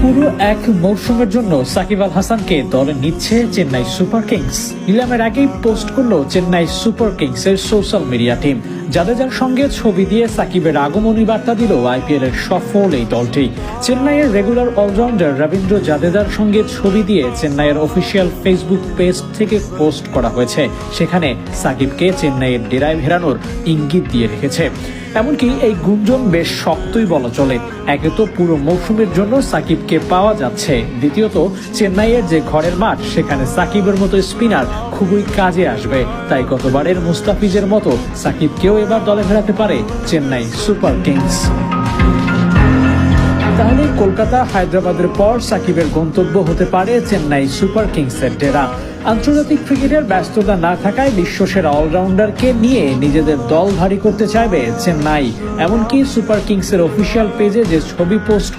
পুরো এক মৌসুমের জন্য সাকিব আল হাসানকে দলে নিচ্ছে চেন্নাই সুপার কিংস। নিলামের আগেই পোস্ট করলো চেন্নাই সুপার কিংস এর সোশ্যাল মিডিয়া টিম। জাদেজার সঙ্গে ছবি দিয়ে সাকিবের আগমনী বার্তা দিল আইপিএল এর সফল এই দলটি। চেন্নাইয়ের রেগুলার অলরাউন্ডার রবীন্দ্র জাদেজার সঙ্গে ছবি দিয়ে চেন্নাইয়ের অফিসিয়াল ফেসবুক পেজ থেকে পোস্ট করা হয়েছে। সেখানে সাকিবকে চেন্নাইয়ের ডেরায় ফেরানোর ইঙ্গিত দিয়ে রেখেছে। এমনকি এই গুঞ্জন বেশ শক্তই বলা চলে। একে তো পুরো মৌসুমের জন্য সাকিবকে পাওয়া যাচ্ছে, দ্বিতীয়ত চেন্নাইয়ের যে ঘরের মাঠ সেখানে সাকিবের মতো স্পিনার খুবই কাজে আসবে। তাই গতবারের মুস্তাফিজের মতো সাকিবকেও এবার দলে ফেরাতে পারে চেন্নাই সুপার কিংস। তাহলে কলকাতা হায়দ্রাবাদের পর সাকিবের গন্তব্য হতে পারে চেন্নাই সুপার কিংসের ডেরা। আন্তর্জাতিক ক্রিকেটের ব্যস্ততা না থাকায় বিশ্বসেরা অলরাউন্ডারকে নিয়ে নিজেদের দল ভারী করতে চাইবে চেন্নাই। এমনকি সুপার কিংসের অফিসিয়াল পেজে যে ছবি পোস্ট